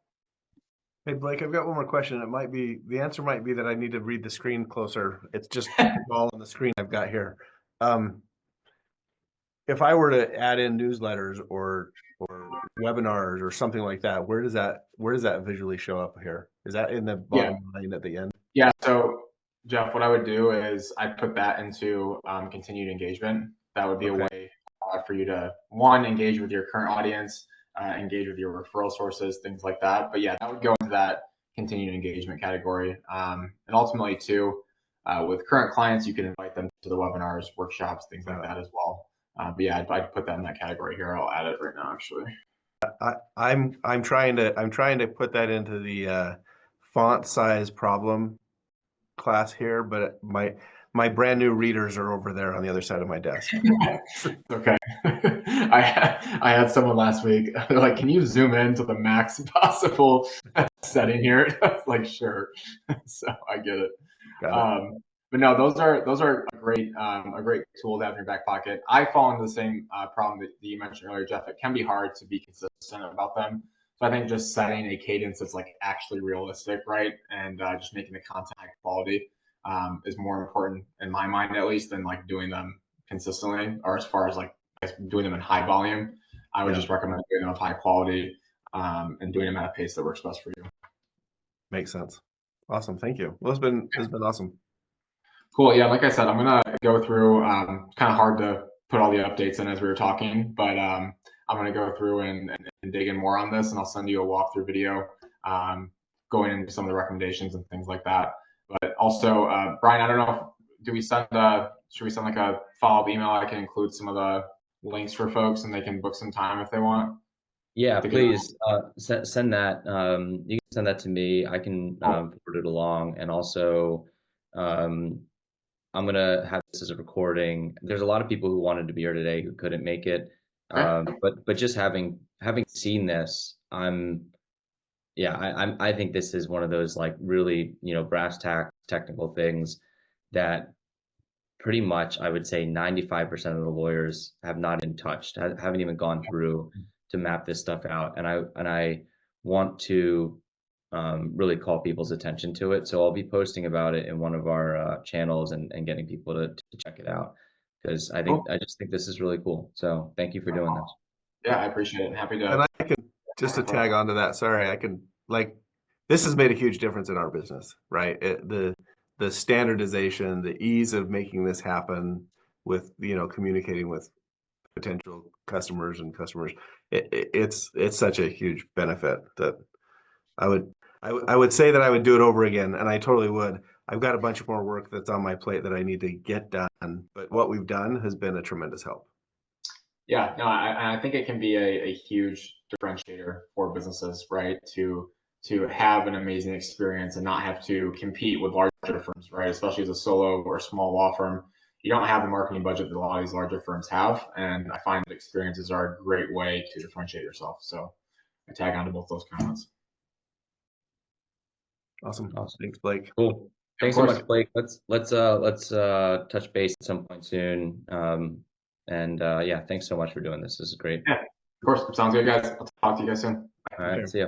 [SPEAKER 1] Hey Blake, I've got one more question. The answer might be that I need to read the screen closer. It's just all on the screen I've got here. If I were to add in newsletters or webinars or something like that, where does that visually show up here? Is that in the bottom line at the end?
[SPEAKER 3] Yeah. So Jeff, what I would do is I put that into continued engagement. That would be a way for you to, one, engage with your current audience, engage with your referral sources, things like that. But yeah, that would go into that continued engagement category. And ultimately too, with current clients, you can invite them to the webinars, workshops, things like that as well. But yeah, I'd put that in that category here. I'll add it right now, actually.
[SPEAKER 1] I'm trying to put that into the font size problem class here, but my my brand new readers are over there on the other side of my desk.
[SPEAKER 3] Okay. I had someone last week. They're like, "Can you zoom in to the max possible setting here?" I was like, "Sure." So I get it.
[SPEAKER 1] Got it.
[SPEAKER 3] But no, those are a great tool to have in your back pocket. I fall into the same problem that you mentioned earlier, Jeff. It can be hard to be consistent about them. So I think just setting a cadence that's like actually realistic, right, and just making the content high quality is more important in my mind, at least, than like doing them consistently, or as far as like doing them in high volume. I would
[SPEAKER 1] Yeah.
[SPEAKER 3] just recommend doing them of high quality and doing them at a pace that works best for you.
[SPEAKER 1] Makes sense. Awesome. Thank you. Well, it's been awesome.
[SPEAKER 3] Cool. Yeah, like I said, I'm gonna go through. Kind of hard to put all the updates in as we were talking, but I'm gonna go through and dig in more on this, and I'll send you a walkthrough video going into some of the recommendations and things like that. But also, Brian, I don't know if should we send like a follow-up email? I can include some of the links for folks, and they can book some time if they want.
[SPEAKER 2] Yeah,
[SPEAKER 3] To get
[SPEAKER 2] please send that. You can send that to me. I can forward it along, and also um, I'm gonna have this as a recording. There's a lot of people who wanted to be here today who couldn't make it,
[SPEAKER 3] Okay.
[SPEAKER 2] but just having seen this, I think this is one of those like really brass tack technical things that pretty much I would say 95% of the lawyers have not even touched, haven't even gone through to map this stuff out. And I want to really call people's attention to it. So I'll be posting about it in one of our channels and getting people to check it out because
[SPEAKER 3] Cool.
[SPEAKER 2] I just think this is really cool. So thank you for doing this.
[SPEAKER 3] Yeah, I appreciate it. Happy
[SPEAKER 1] And
[SPEAKER 3] to.
[SPEAKER 1] I can just to tag onto that. Sorry, I can like this has made a huge difference in our business, right? The standardization, the ease of making this happen with communicating with potential customers and customers. It's such a huge benefit that I would I would say that I would do it over again, and I totally would. I've got a bunch more work that's on my plate that I need to get done, but what we've done has been a tremendous help.
[SPEAKER 3] Yeah, no, I think it can be a huge differentiator for businesses, right? To have an amazing experience and not have to compete with larger firms, right? Especially as a solo or small law firm, you don't have the marketing budget that a lot of these larger firms have, and I find that experiences are a great way to differentiate yourself. So I tag on to both those comments.
[SPEAKER 1] Awesome.
[SPEAKER 2] Awesome.
[SPEAKER 1] Thanks, Blake.
[SPEAKER 2] Cool. Thanks so much, Blake. Let's touch base at some point soon. Yeah, thanks so much for doing this. This is great.
[SPEAKER 3] Yeah, of course. Sounds good, guys. I'll talk to you guys soon.
[SPEAKER 2] All right, see ya.